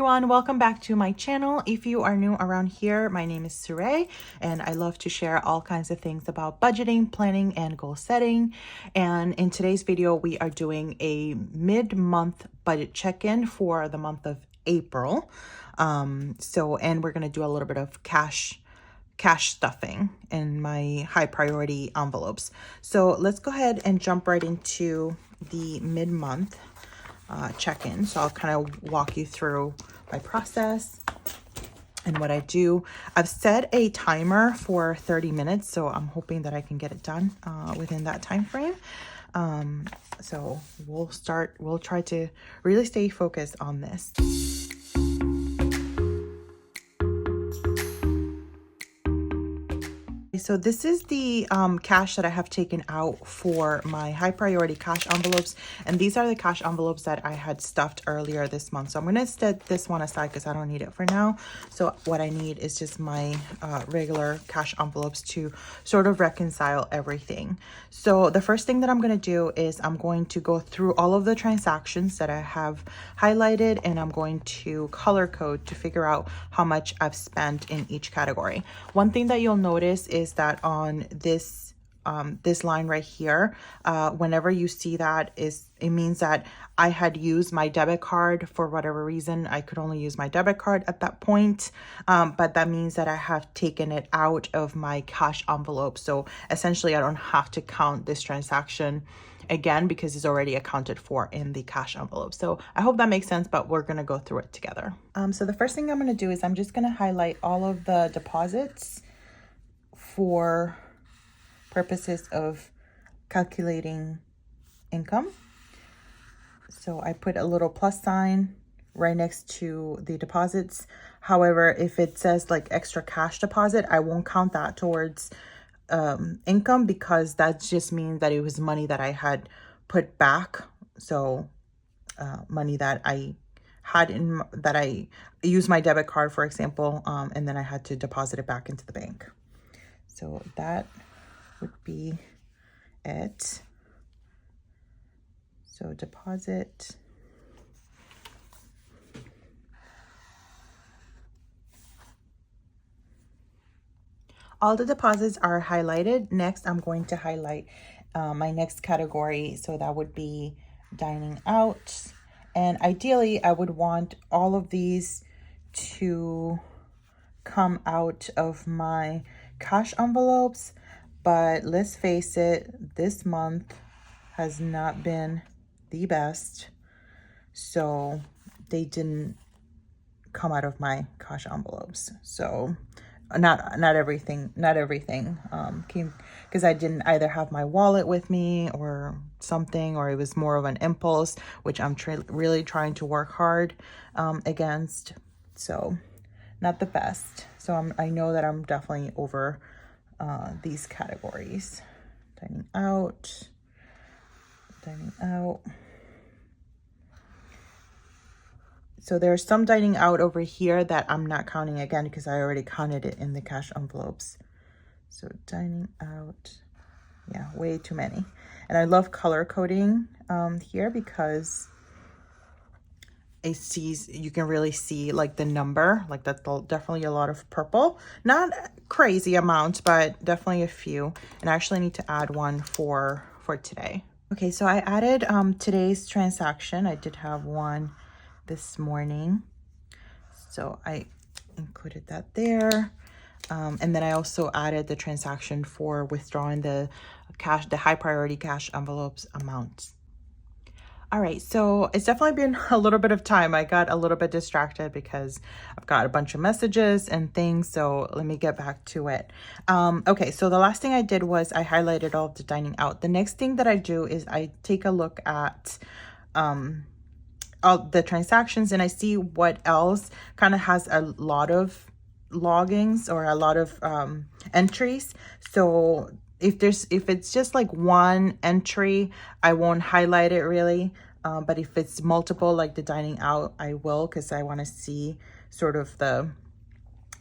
everyone, welcome back to my channel. If you are new around here, my name is Surey and I love to share all kinds of things about budgeting, planning, and goal setting. And in today's video, we are doing a mid-month budget check-in for the month of April. And we're going to do a little bit of cash stuffing in my high priority envelopes. So let's go ahead and jump right into the mid-month check-in. So I'll kind of walk you through my process and what I do. I've set a timer for 30 minutes, so I'm hoping that I can get it done within that time frame. So we'll try to really stay focused on this. So this is the cash that I have taken out for my high priority cash envelopes. And these are the cash envelopes that I had stuffed earlier this month. So I'm going to set this one aside because I don't need it for now. So what I need is just my regular cash envelopes to sort of reconcile everything. So the first thing that I'm going to do is I'm going to go through all of the transactions that I have highlighted, and I'm going to color code to figure out how much I've spent in each category. One thing that you'll notice is that on this line right here, whenever you see that, it means that I had used my debit card for whatever reason. I could only use my debit card at that point, but that means that I have taken it out of my cash envelope. So essentially I don't have to count this transaction again because it's already accounted for in the cash envelope. So I hope that makes sense, but we're going to go through it together. So the first thing I'm going to do is I'm just going to highlight all of the deposits for purposes of calculating income. So I put a little plus sign right next to the deposits. However, if it says like extra cash deposit, I won't count that towards income because that just means that it was money that I had put back. So money that I had that I used my debit card, for example, and then I had to deposit it back into the bank. So that would be it. So deposit. All the deposits are highlighted. Next, I'm going to highlight my next category. So that would be dining out. And ideally, I would want all of these to come out of my cash envelopes, but let's face it, this month has not been the best, so they didn't come out of my cash envelopes. So not everything came, because I didn't either have my wallet with me or something, or it was more of an impulse, which I'm really trying to work hard against. So not the best. So I know that I'm definitely over these categories. Dining out. So there's some dining out over here that I'm not counting again because I already counted it in the cash envelopes. So dining out, yeah, way too many. And I love color coding here because you can really see like the number, like that's definitely a lot of purple, not crazy amount, but definitely a few. And I actually need to add one for today. Okay, so I added today's transaction. I did have one this morning, so I included that there. And then I also added the transaction for withdrawing the high priority cash envelopes amounts. All right, so it's definitely been a little bit of time. I got a little bit distracted because I've got a bunch of messages and things. So let me get back to it. Okay, so the last thing I did was I highlighted all of the dining out. The next thing that I do is I take a look at all the transactions and I see what else kind of has a lot of loggings or a lot of entries. So if it's just like one entry, I won't highlight it really. But if it's multiple, like the dining out, I will, because I want to see sort of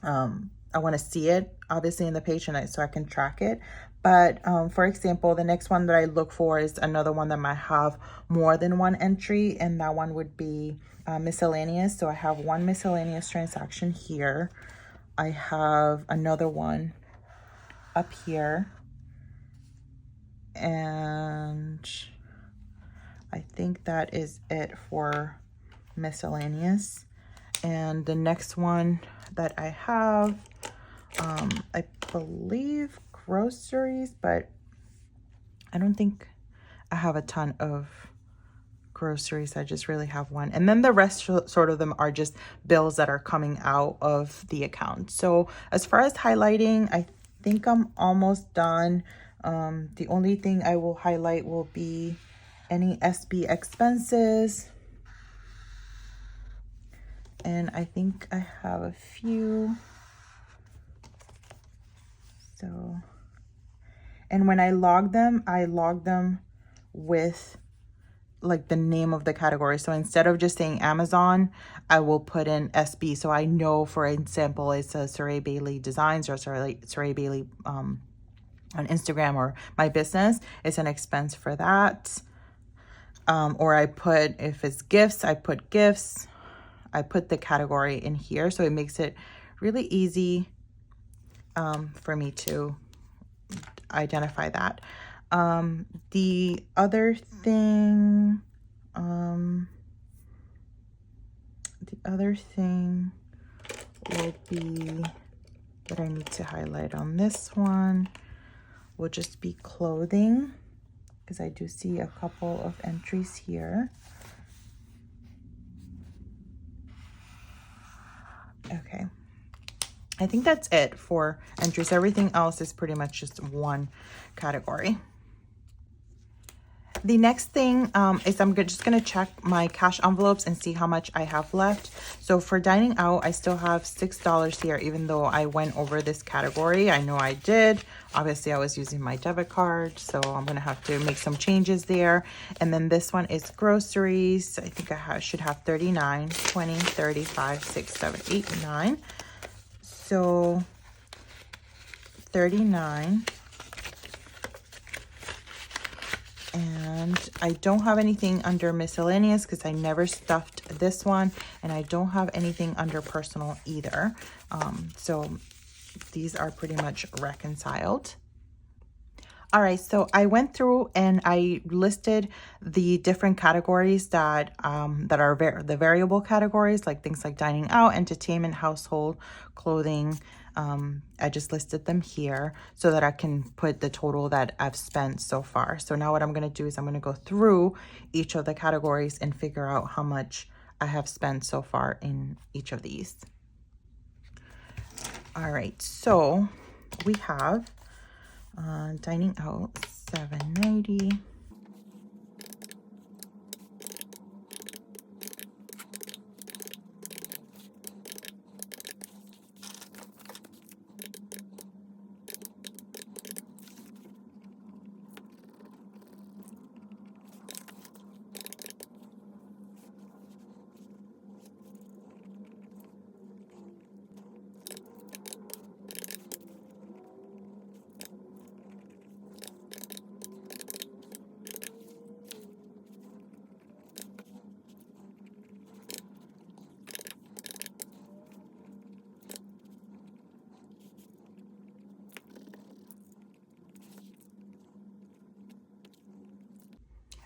I want to see it obviously in the page so I can track it. But for example, the next one that I look for is another one that might have more than one entry, and that one would be miscellaneous. So I have one miscellaneous transaction here. I have another one up here, and I think that is it for miscellaneous. And the next one that I have, I believe groceries, but I don't think I have a ton of groceries. I just really have one. And then the rest sort of them are just bills that are coming out of the account. So as far as highlighting, I think I'm almost done. The only thing I will highlight will be any SB expenses. And I think I have a few. So, and when I log them with like the name of the category. So instead of just saying Amazon, I will put in SB. So I know, for example, it says Saray Bailey Designs or Saray Bailey on Instagram, or my business is an expense for that. Or I put, if it's gifts, I put gifts. I put the category in here. So it makes it really easy for me to identify that. The other thing will be that I need to highlight on this one will just be clothing, because I do see a couple of entries here. Okay. I think that's it for entries. Everything else is pretty much just one category. The next thing is I'm just going to check my cash envelopes and see how much I have left. So for dining out, I still have $6 here, even though I went over this category. I know I did. Obviously, I was using my debit card, so I'm going to have to make some changes there. And then this one is groceries. I think I should have 39, 20, 35, 6, 7, 8, 9. So 39. And I don't have anything under miscellaneous because I never stuffed this one, and I don't have anything under personal either. So these are pretty much reconciled. All right, so I went through and I listed the different categories that are the variable categories, like things like dining out, entertainment, household, clothing. I just listed them here so that I can put the total that I've spent so far. So now what I'm going to do is I'm going to go through each of the categories and figure out how much I have spent so far in each of these. All right, so we have dining out, $7.90.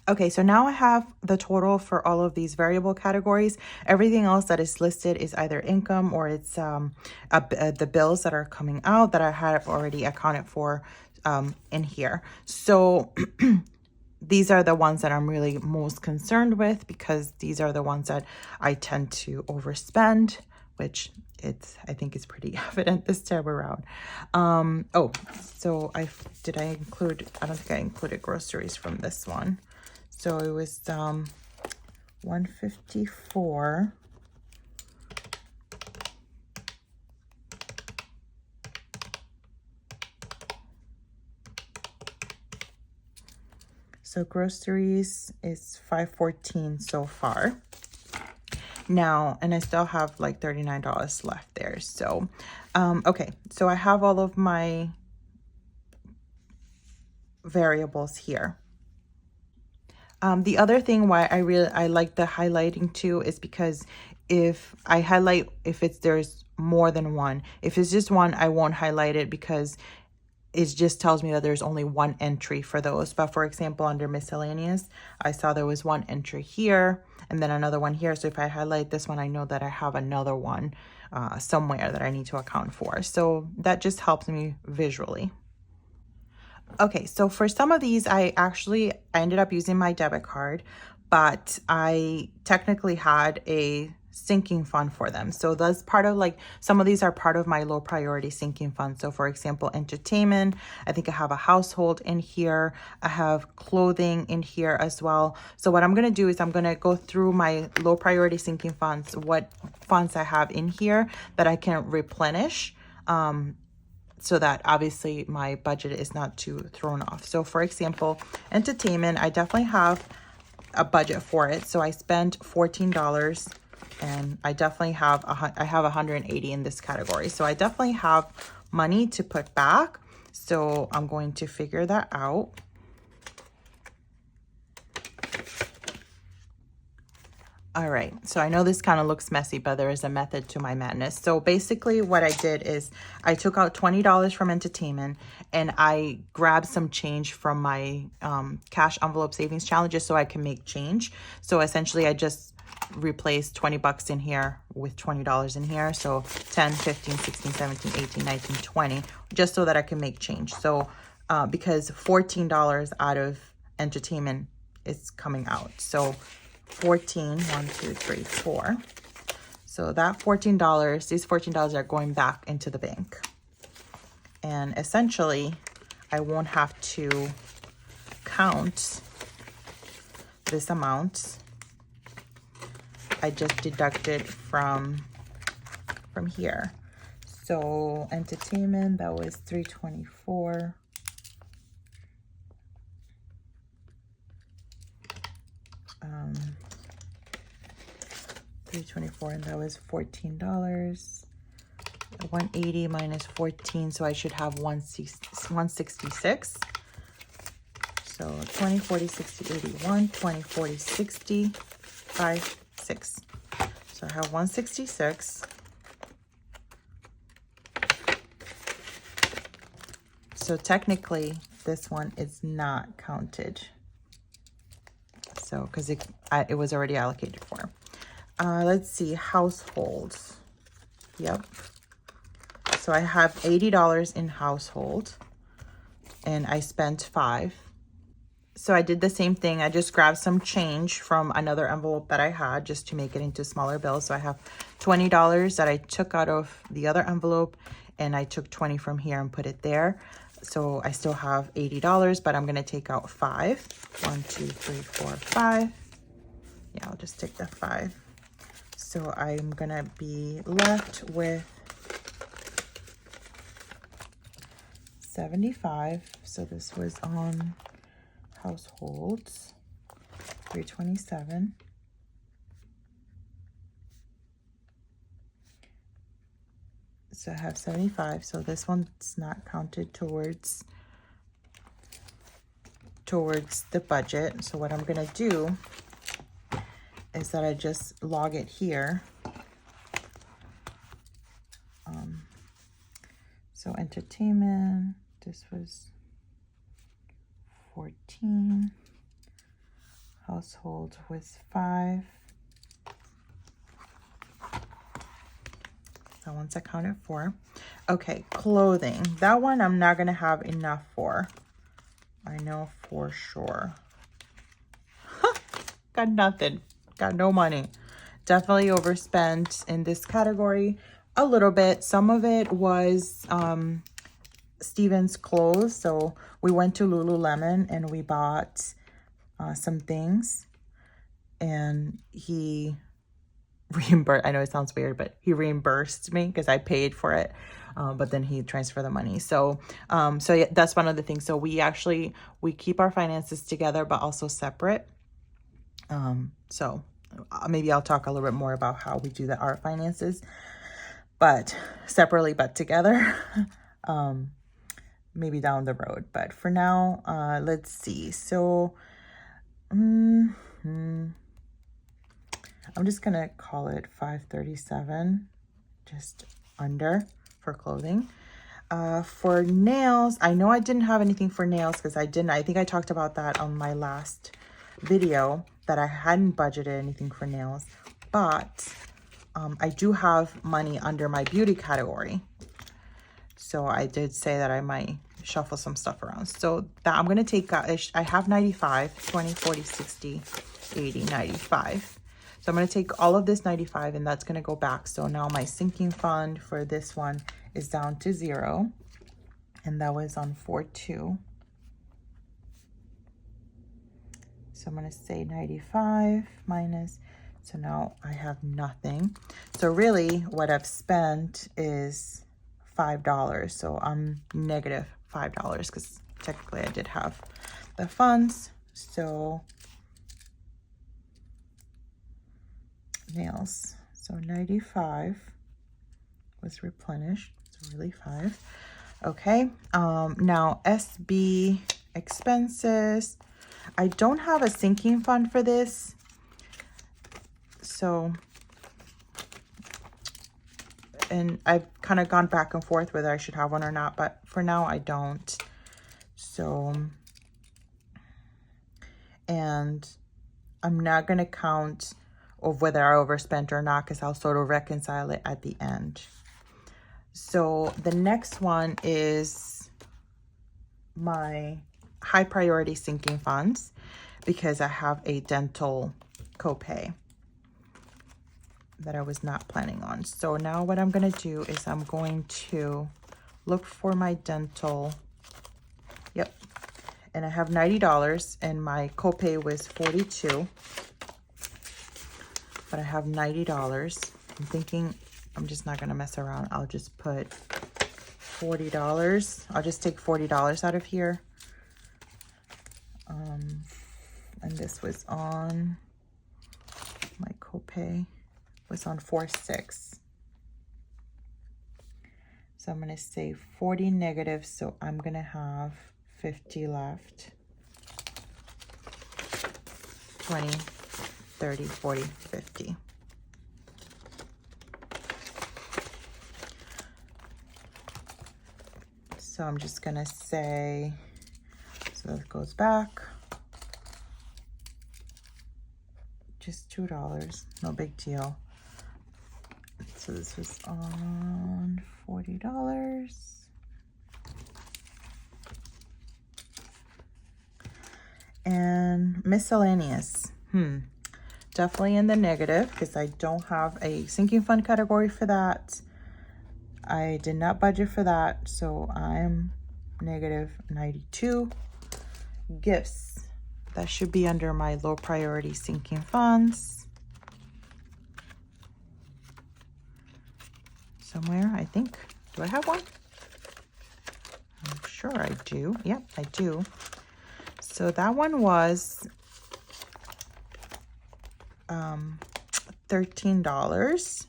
Okay, so now I have the total for all of these variable categories. Everything else that is listed is either income or it's the bills that are coming out that I have already accounted for in here. So these are the ones that I'm really most concerned with, because these are the ones that I tend to overspend, which I think it's pretty evident this time around. Oh, so I don't think I included groceries from this one. So it was $154. So groceries is $514 so far. Now, and I still have like $39 left there. So, okay. So I have all of my variables here. The other thing why I like the highlighting too is because if I highlight, if there's more than one, if it's just one, I won't highlight it because it just tells me that there's only one entry for those. But for example, under miscellaneous, I saw there was one entry here and then another one here. So if I highlight this one, I know that I have another one somewhere that I need to account for. So that just helps me visually. Okay, so for some of these, I ended up using my debit card, but I technically had a sinking fund for them. So that's part of, like, some of these are part of my low priority sinking fund. So for example, entertainment, I think I have a household in here. I have clothing in here as well. So what I'm going to do is I'm going to go through my low priority sinking funds, what funds I have in here that I can replenish. So that obviously my budget is not too thrown off. So for example, entertainment, I definitely have a budget for it. So I spent $14 and I definitely have, I have 180 in this category. So I definitely have money to put back. So I'm going to figure that out. All right, so I know this kind of looks messy, but there is a method to my madness. So basically what I did is I took out $20 from entertainment and I grabbed some change from my cash envelope savings challenges so I can make change. So essentially I just replaced 20 bucks in here with $20 in here. So 10, 15, 16, 17, 18, 19, 20, just so that I can make change. So because $14 out of entertainment is coming out. So 14, 1, 2, 3, 4. So that $14, these $14 are going back into the bank. And essentially, I won't have to count this amount. I just deducted from here. So entertainment, that was $324. 324, and that was $14. 180 minus 14, so I should have 166. So 20, 40, 60, 81, 20, 40, 60, 5, 6. So I have 166. So technically, this one is not counted. So, because it was already allocated for. Let's see, households. Yep. So I have $80 in household and I spent $5. So I did the same thing. I just grabbed some change from another envelope that I had just to make it into smaller bills. So I have $20 that I took out of the other envelope and I took 20 from here and put it there. So I still have $80, but I'm going to take out 5. 1, 2, 3, 4, 5. Yeah, I'll just take the 5. So I'm going to be left with 75. So this was on households, 327. So I have 75. So this one's not counted towards the budget. So what I'm going to do is that I just log it here. So entertainment, this was 14. Household was 5. That one's accounted for. Okay, clothing. That one I'm not going to have enough for. I know for sure. Got nothing. Got no money. Definitely overspent in this category a little bit. Some of it was Steven's clothes. So we went to Lululemon and we bought some things. And he reimbursed, I know it sounds weird, but he reimbursed me because I paid for it. But then he transferred the money. So yeah, that's one of the things. So we keep our finances together, but also separate. So maybe I'll talk a little bit more about how we do our finances, but separately, but together. maybe down the road. But for now, let's see. So I'm just gonna call it $537, just under for clothing. For nails, I know I didn't have anything for nails because I think I talked about that on my last video, that I hadn't budgeted anything for nails, but I do have money under my beauty category. So I did say that I might shuffle some stuff around. So that I'm going to take, I have 95, 20, 40, 60, 80, 95. So I'm going to take all of this 95 and that's going to go back. So now my sinking fund for this one is down to 0. And that was on 4/2. So I'm going to say 95 minus, so now I have nothing. So really what I've spent is $5. So I'm negative $5 because technically I did have the funds. So nails, so 95 was replenished, so really 5. Okay, now SB expenses. I don't have a sinking fund for this, so, and I've kind of gone back and forth whether I should have one or not, but for now I don't. So, and I'm not going to count of whether I overspent or not because I'll sort of reconcile it at the end. So the next one is my high priority sinking funds because I have a dental copay that I was not planning on. So now what I'm going to do is I'm going to look for my dental. Yep. And I have $90 and my copay was $42. But I have $90. I'm thinking I'm just not going to mess around. I'll just put $40. I'll just take $40 out of here. And this was on, my copay was on 4/6. So I'm going to say 40 negative. So I'm going to have 50 left. 20, 30, 40, 50. So I'm just going to say, so that goes back. Just $2, no big deal. So this was on $40. And miscellaneous, definitely in the negative because I don't have a sinking fund category for that. I did not budget for that, so I'm negative 92. Gifts, that should be under my low priority sinking funds. Somewhere, I think. Do I have one? I'm sure I do. Yep, I do. So that one was $13.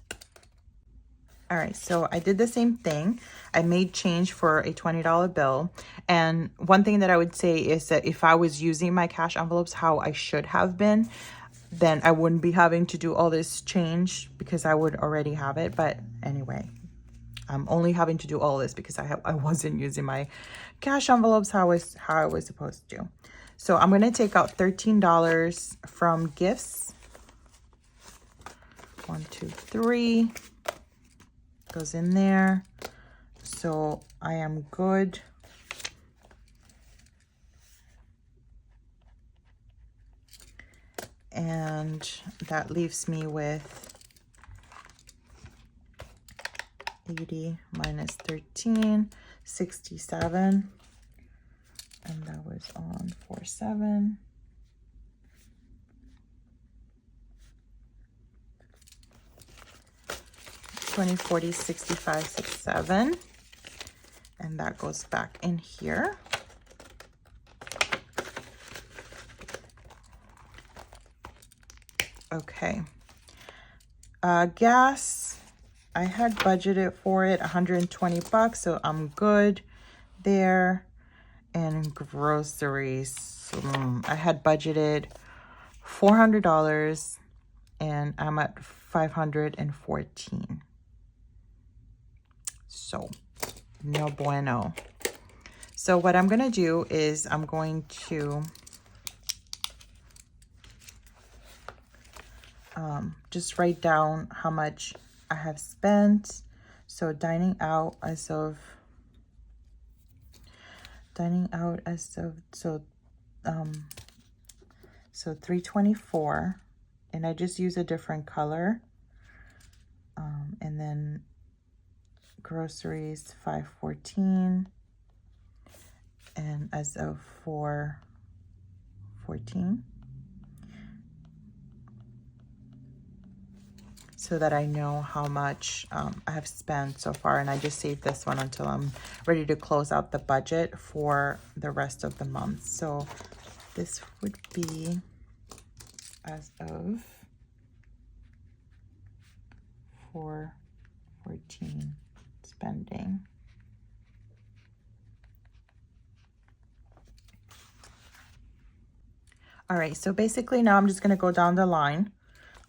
All right, so I did the same thing. I made change for a $20 bill. And one thing that I would say is that if I was using my cash envelopes how I should have been, then I wouldn't be having to do all this change because I would already have it. But anyway, I'm only having to do all this because I wasn't using my cash envelopes how I was supposed to. So I'm going to take out $13 from gifts. 1, 2, 3 goes in there. So I am good. And that leaves me with 80 minus 13, 67. And that was on 4/7. $20, $40, $65, $67. And that goes back in here. Okay. Gas, I had budgeted for it $120, so I'm good there. And groceries, I had budgeted $400 and I'm at 514. So no bueno. So what I'm gonna do is I'm going to just write down how much I have spent. So dining out as of so 324, and I just use a different color, and then groceries 514, and as of 414, so that I know how much I have spent so far. And I just saved this one until I'm ready to close out the budget for the rest of the month. So this would be as of 414 spending. All right, so basically now I'm just gonna go down the line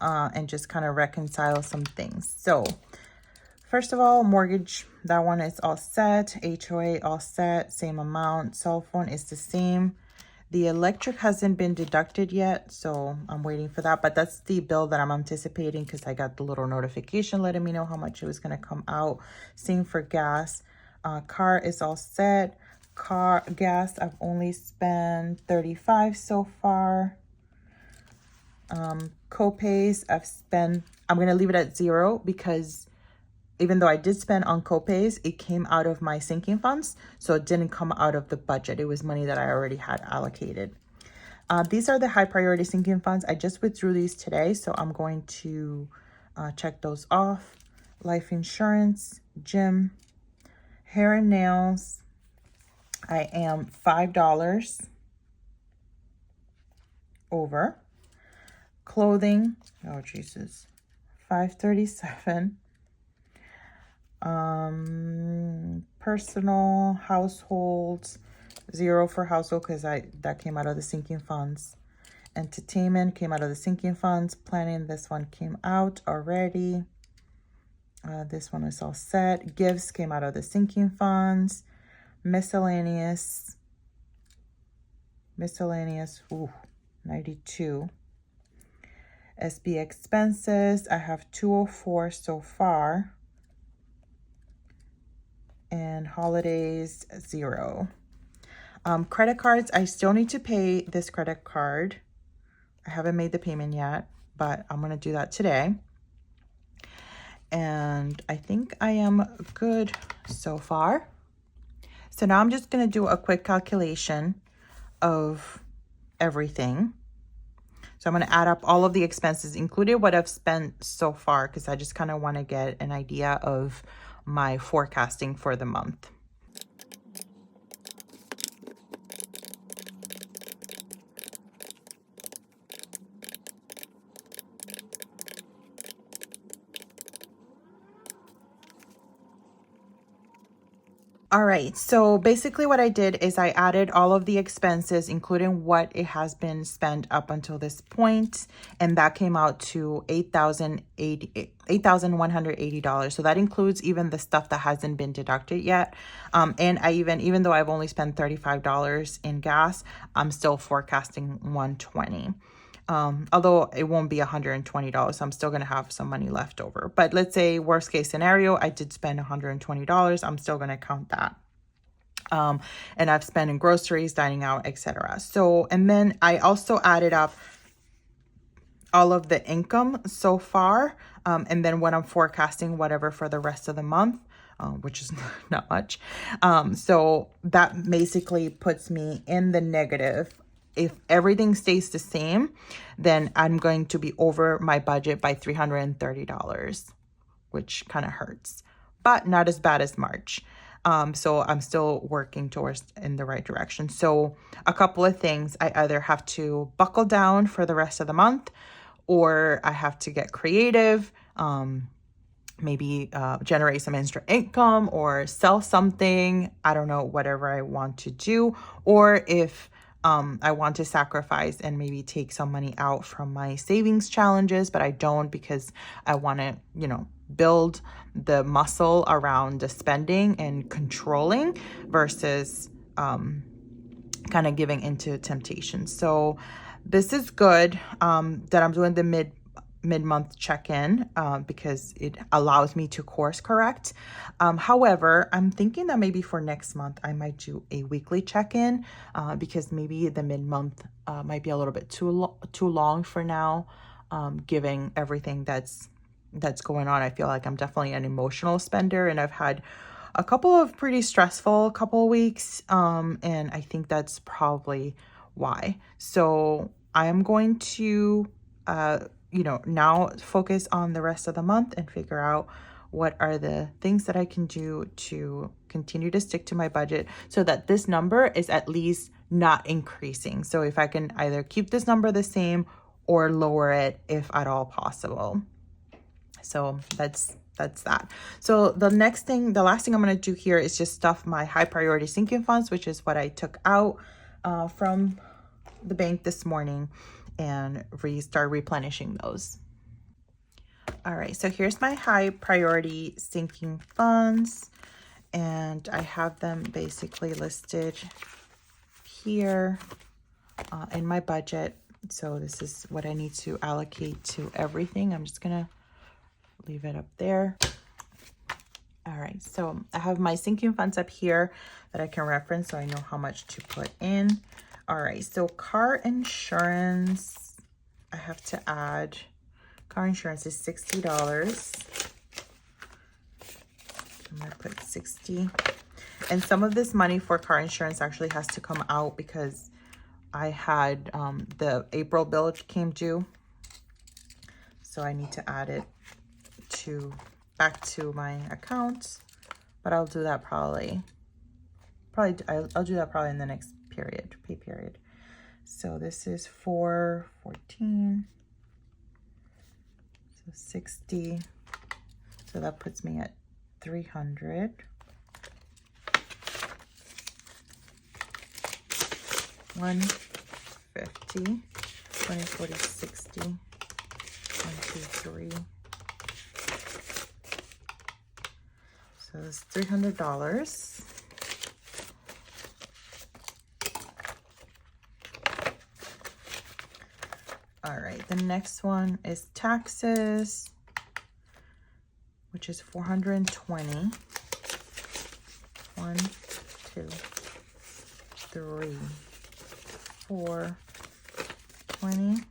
and just kind of reconcile some things. So first of all, mortgage, that one is all set. HOA all set, same amount. Cell phone is the same. The electric hasn't been deducted yet, so I'm waiting for that. But that's the bill that I'm anticipating because I got the little notification letting me know how much it was going to come out. Same for gas. Car is all set. Gas, I've only spent $35 so far. Copays, I'm going to leave it at 0 because even though I did spend on copays, it came out of my sinking funds. So it didn't come out of the budget. It was money that I already had allocated. These are the high priority sinking funds. I just withdrew these today. So I'm going to check those off. Life insurance, gym, hair and nails. I am $5 over. Clothing, oh Jesus, $537. Personal, households, 0 for household because that came out of the sinking funds. Entertainment came out of the sinking funds. Planning, this one came out already. This one is all set. Gifts came out of the sinking funds. Miscellaneous, ooh, 92. SB expenses, I have 204 so far. And holidays, 0. Credit cards, I still need to pay this credit card. I haven't made the payment yet, but I'm going to do that today. And I think I am good so far. So now I'm just going to do a quick calculation of everything. So I'm going to add up all of the expenses, including what I've spent so far, because I just kind of want to get an idea of my forecasting for the month. All right, so basically what I did is I added all of the expenses, including what it has been spent up until this point, and that came out to $8,180. So that includes even the stuff that hasn't been deducted yet. And I even though I've only spent $35 in gas, I'm still forecasting $120. Although it won't be $120, so I'm still going to have some money left over. But let's say worst case scenario, I did spend $120. I'm still going to count that. And I've spent in groceries, dining out, etc. So, and then I also added up all of the income so far. And then when I'm forecasting whatever for the rest of the month, which is not much. So that basically puts me in the negative. If everything stays the same, then I'm going to be over my budget by $330, which kind of hurts, but not as bad as March. So I'm still working towards in the right direction. So a couple of things, I either have to buckle down for the rest of the month, or I have to get creative, maybe generate some extra income or sell something. I don't know, whatever I want to do. Or if I want to sacrifice and maybe take some money out from my savings challenges, but I don't because I want to, you know, build the muscle around the spending and controlling versus kind of giving into temptation. So this is good that I'm doing the mid-month check-in because it allows me to course correct. However, I'm thinking that maybe for next month I might do a weekly check-in because maybe the mid-month might be a little bit too long for now, given everything that's going on. I feel like I'm definitely an emotional spender, and I've had a couple of pretty stressful couple of weeks, and I think that's probably why. So I'm going to you know, now focus on the rest of the month and figure out what are the things that I can do to continue to stick to my budget so that this number is at least not increasing. So if I can either keep this number the same or lower it if at all possible. So that's that. So the last thing I'm going to do here is just stuff my high priority sinking funds, which is what I took out from the bank this morning, and start replenishing those. All right, so here's my high priority sinking funds, and I have them basically listed here in my budget. So this is what I need to allocate to everything. I'm just gonna leave it up there. All right, so I have my sinking funds up here that I can reference so I know how much to put in. All right, so car insurance, I have to add, car insurance is $60. I'm gonna put 60. And some of this money for car insurance actually has to come out because I had the April bill came due. So I need to add it back to my account, but I'll do that probably I'll do that probably in the next pay period. So this is 414, so 60, so that puts me at 300. 150, 20, 40, 60, 1, 2, 3. So it's $300. All right, the next one is taxes, which is 420. 1, 2, 3, 4, 20.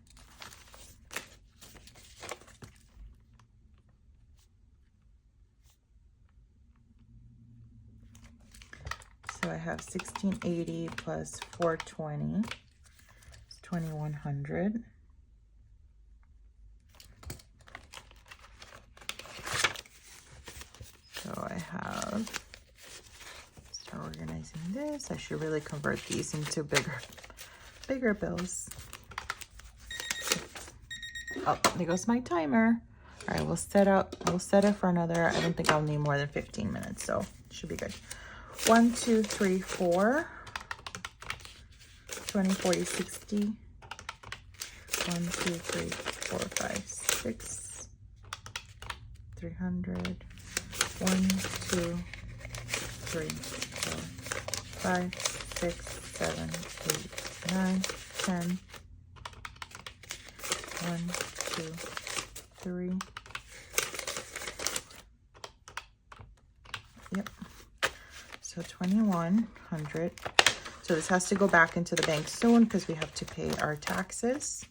So I have 1680 plus 420. It's 2100. So I have, start organizing this. I should really convert these into bigger bills. Oh, there goes my timer. All right, we'll set it for another, I don't think I'll need more than 15 minutes, so it should be good. 1, 2, 3, 4, 20, 40, 60. 1, 2, 3, 4, 5, 6. 300. 1, 2, 3, 4, 5, 6, 7, 8, 9, 10. 1, 2, 3. Yep. So 2100. So this has to go back into the bank soon because we have to pay our taxes.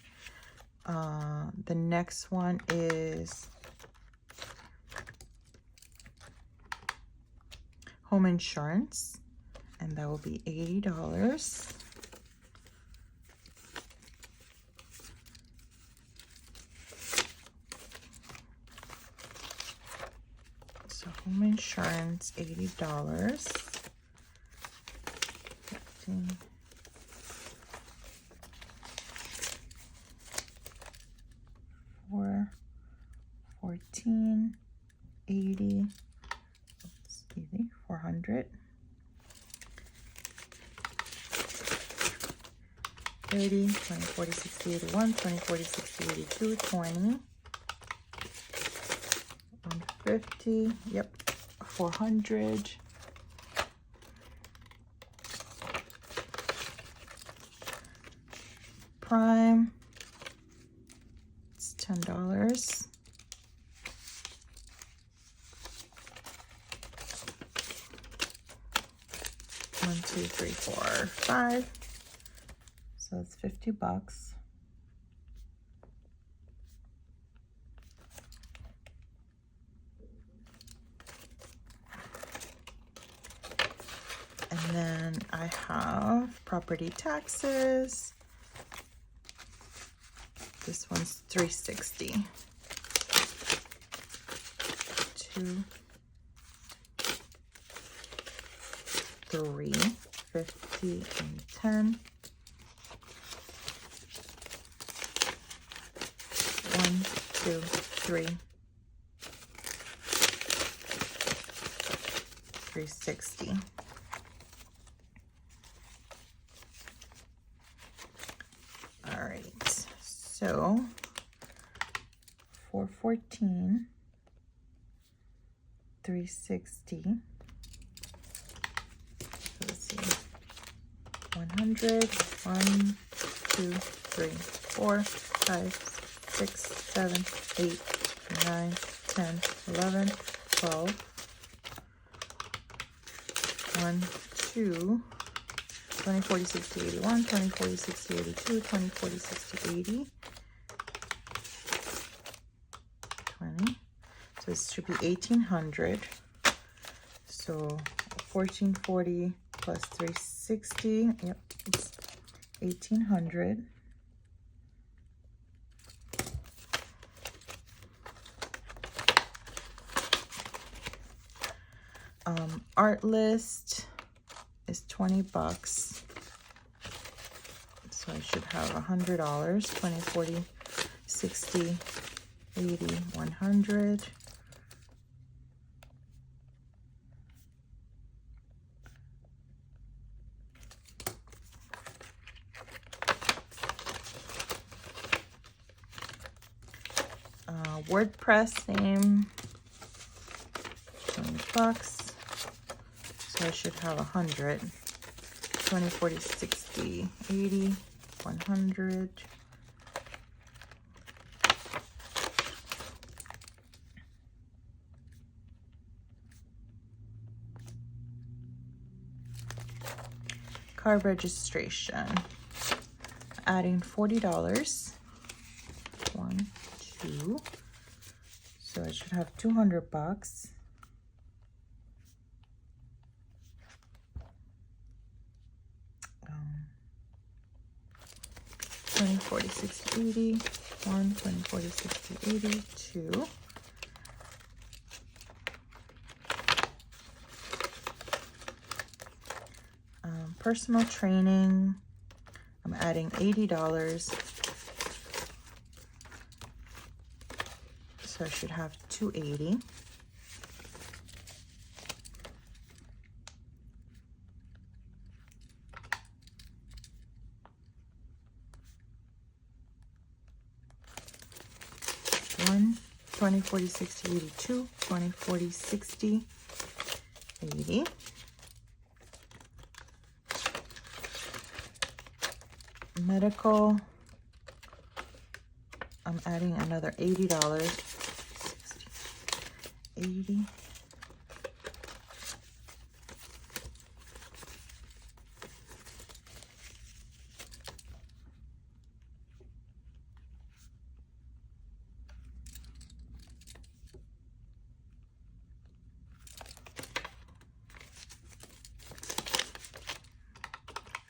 The next one is home insurance, and that will be $80. So home insurance, $80. 15. 4, 14, 8. 400. 30, 20, 40, 60, 81, 20, 40, 60, 82, 20, 150, yep, 400, Prime, it's $10. 1, 2, 3, 4, 5. So it's $50. And then I have property taxes. This one's $360. 2, 3, 50 and 10. 1, 2, 3, 360. All right, so 414, 360. Let's see, 100, 1, 2, 3, 4, 5, 6, 7, 8, 9, 10, 11, 12, 1, 2, 20, 40, 60, 81, 20, 40, 60, 82, 20, 40, 60, 80, 20. So this should be 1,800. So 1440 plus 360, yep, it's 1,800. Art list is $20. So I should have $100. 20, 40, 60, 80, 100. WordPress, same, $20. So I should have 100. 20, 40, 60, 80, 100. Car registration. Adding $40. 1, 2. So I should have $200. 20, 40, 60, 80, 1, 20, 40, 60, 80, 2. Personal training, I'm adding $80. So I should have $280. One, 20, 40, 60, 82, 20, 40, 60, 80. Medical, I'm adding another $80. 60, 80.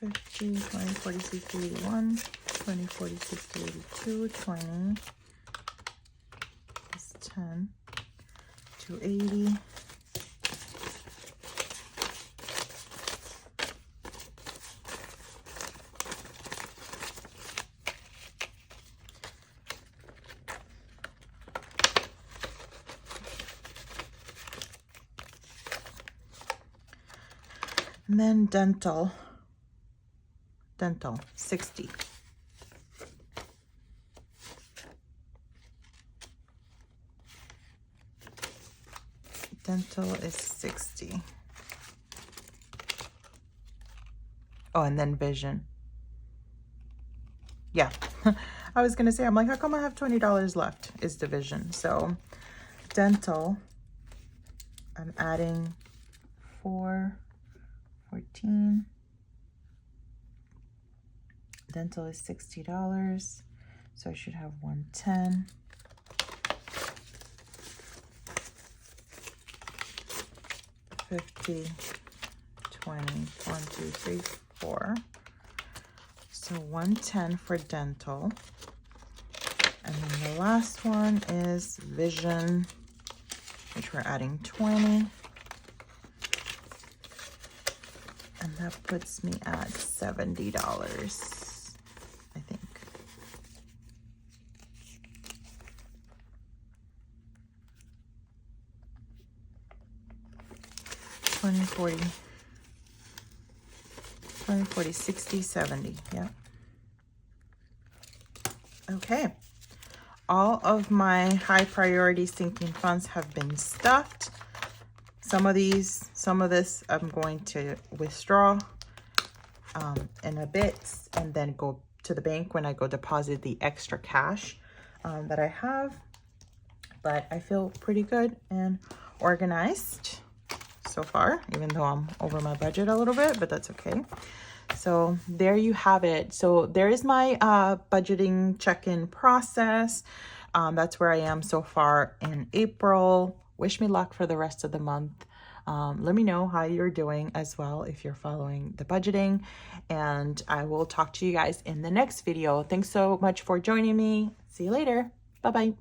$50, 20, 40, 60, 81, 20, 40, 60, 82, 20, that's 10, 280, And then dental, 60. Dental is 60. Oh, and then vision. Yeah, I was gonna say, I'm like, how come I have $20 left is the vision? So dental, I'm adding 14. Dental is $60, so I should have 110. $50, 20, 1, 2, 3, 4. So 110 for dental. And then the last one is vision, which we're adding 20. And that puts me at $70, I think. $20, $40, $60, $70. Yeah. Okay. All of my high priority sinking funds have been stuffed. Some of this I'm going to withdraw in a bit and then go to the bank when I go deposit the extra cash that I have. But I feel pretty good and organized so far, even though I'm over my budget a little bit, but that's okay. So there you have it. So there is my budgeting check-in process. That's where I am so far in April. Wish me luck for the rest of the month. Let me know how you're doing as well if you're following the budgeting, and I will talk to you guys in the next video. Thanks so much for joining me. See you later. Bye-bye.